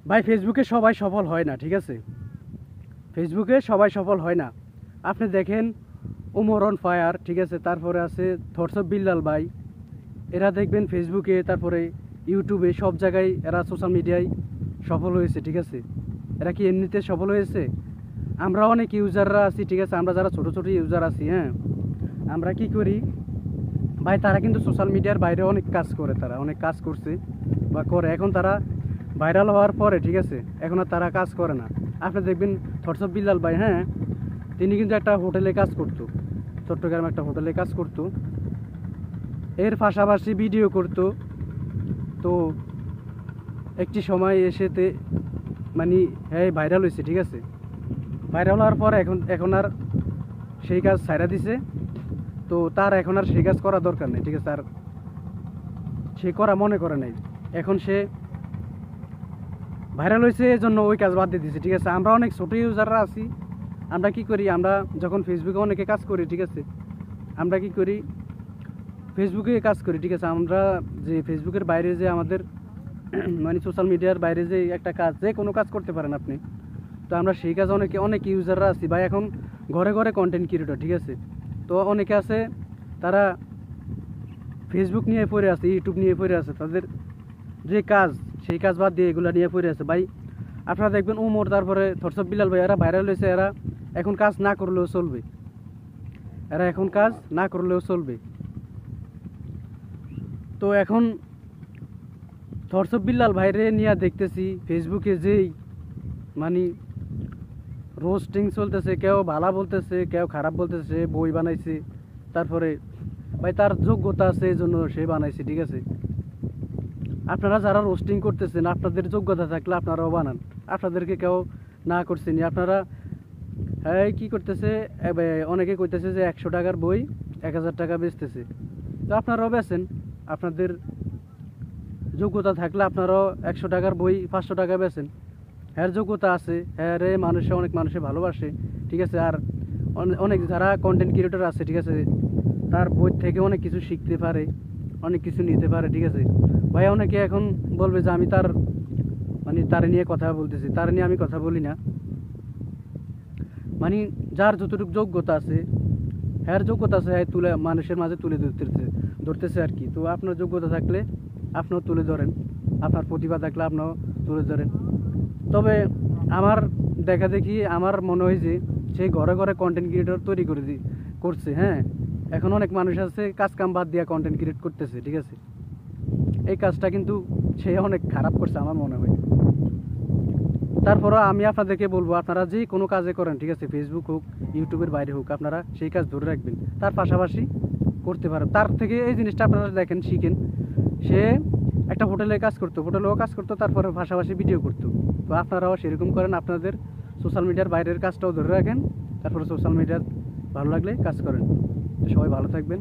ভাই ফেসবুকে সবাই সফল হয় না, ঠিক আছে? ফেসবুকে সবাই সফল হয় না। আপনি দেখেন ওমর অন ফায়ার, ঠিক আছে, তারপরে আছে থটস অফ বিল্লাল ভাই, এরা দেখবেন ফেসবুকে, তারপরে ইউটিউবে, সব জায়গায় এরা সোশ্যাল মিডিয়ায় সফল হয়েছে, ঠিক আছে? এরা কি এমনিতে সফল হয়েছে? আমরা অনেক ইউজাররা আছি, ঠিক আছে, আমরা যারা ছোটো ছোটো ইউজার আছি, হ্যাঁ, আমরা কি করি ভাই, তারা কিন্তু সোশ্যাল মিডিয়ার বাইরে অনেক কাজ করে, তারা অনেক কাজ করছে বা করে। এখন তারা ভাইরাল হওয়ার পরে, ঠিক আছে, এখন আর তারা কাজ করে না। আপনি দেখবেন থটস অফ বিল্লাল ভাই, হ্যাঁ, তিনি কিন্তু একটা হোটেলে কাজ করতো, চট্টগ্রামে একটা হোটেলে কাজ করতো, এর পাশাপাশি ভিডিও করতো। তো একটি সময় এসেতে মানে হ্যাঁ ভাইরাল হয়েছে, ঠিক আছে, ভাইরাল হওয়ার পর এখন আর সেই কাজ ছাইড়া দিছে। তো তার এখন আর সেই কাজ করা দরকার নেই, ঠিক আছে, আর সে করা মনে করে নাই। এখন সে ভাইরাল হয়েছে এই জন্য ওই কাজ বাদ দিয়ে দিছে, ঠিক আছে। আমরা অনেক ছোটো ইউজাররা আছি, আমরা কি করি, আমরা যখন ফেসবুকে অনেকে কাজ করি, ঠিক আছে, আমরা কি করি, ফেসবুকে কাজ করি, ঠিক আছে, আমরা যে ফেসবুকের বাইরে যে আমাদের মানে সোশ্যাল মিডিয়ার বাইরে যে একটা কাজ, যে কোনো কাজ করতে পারেন আপনি। তো আমরা সেই কাজ অনেক ইউজাররা আছি ভাই, এখন ঘরে ঘরে কন্টেন্ট ক্রিয়েটর, ঠিক আছে। তো অনেকে আছে তারা ফেসবুক নিয়ে পড়ে আছে, ইউটিউব নিয়ে পড়ে আছে, তাদের যে কাজ সেই কাজ বাদ দিয়ে এগুলো নিয়ে পড়ে আছে ভাই। আপনারা দেখবেন উমর, তারপরে থটস অফ বিল্লাল ভাই, এরা ভাইরাল হয়েছে, এরা এখন কাজ না করলেও চলবে, এরা এখন কাজ না করলেও চলবে। তো এখন থটস অফ বিল্লাল ভাইরে নিয়ে দেখতেছি ফেসবুকে যেই মানে রোস্টিং চলতেছে, কেউ ভালো বলতেছে, কেউ খারাপ বলতেছে, বই বানাইছে, তারপরে ভাই তার যোগ্যতা আছে এই জন্য সে বানাইছে, ঠিক আছে। আপনারা যারা রোস্টিং করতেছেন, আপনাদের যোগ্যতা থাকলে আপনারাও বানান, আপনাদেরকে কেউ না করছেনি। আপনারা হ্যাঁ কী করতেছে, অনেকে কইতেছে যে 100 টাকার বই 1000 টাকা বেচতেছে, তো আপনারাও বেচেন। আপনাদের যোগ্যতা থাকলে আপনারাও 100 টাকার বই 500 টাকা বেচেন। হ্যার যোগ্যতা আছে, হ্যাঁ রে অনেক মানুষে ভালোবাসে, ঠিক আছে। আর অনেক যারা কন্টেন্ট ক্রিয়েটর আছে, ঠিক আছে, তার বই থেকে অনেক কিছু শিখতে পারে, অনেক কিছু নিতে পারে, ঠিক আছে ভাই। অনেকে এখন বলবে যে আমি তার মানে তার নিয়ে কথা বলতেছি, তার নিয়ে আমি কথা বলি না। মানে যার যতটুকু যোগ্যতা আছে, হ্যার যোগ্যতা আছে, হ্যাঁ তুলে মানুষের মাঝে তুলে ধরতেছে আর কি। তো আপনার যোগ্যতা থাকলে আপনিও তুলে ধরেন, আপনার প্রতিভা থাকলে আপনিও তুলে ধরেন। তবে আমার দেখা দেখি আমার মনে হয় যে সেই ঘরে ঘরে কন্টেন্ট ক্রিয়েটর তৈরি করছে, হ্যাঁ, এখন অনেক মানুষ আছে কাজ কাম বাদ দিয়ে কন্টেন্ট ক্রিয়েট করতেছে, ঠিক আছে। এই কাজটা কিন্তু সে অনেক খারাপ করছে আমার মনে হয়। তারপরও আমি আপনাদেরকে বলবো, আপনারা যে কোনো কাজে করেন, ঠিক আছে, ফেসবুক হোক, ইউটিউবের বাইরে হোক, আপনারা সেই কাজ ধরে রাখবেন, তার পাশাপাশি করতে পারেন। তার থেকে এই জিনিসটা আপনারা দেখেন, শিখেন। সে একটা হোটেলে কাজ করতো, হোটেলেও কাজ করতো, তারপরে পাশাপাশি ভিডিও করতো। তো আপনারাও সেরকম করেন, আপনাদের সোশ্যাল মিডিয়ার বাইরের কাজটাও ধরে রাখেন, তারপরে সোশ্যাল মিডিয়ার ভালো লাগলে কাজ করেন। সবাই ভালো থাকবেন।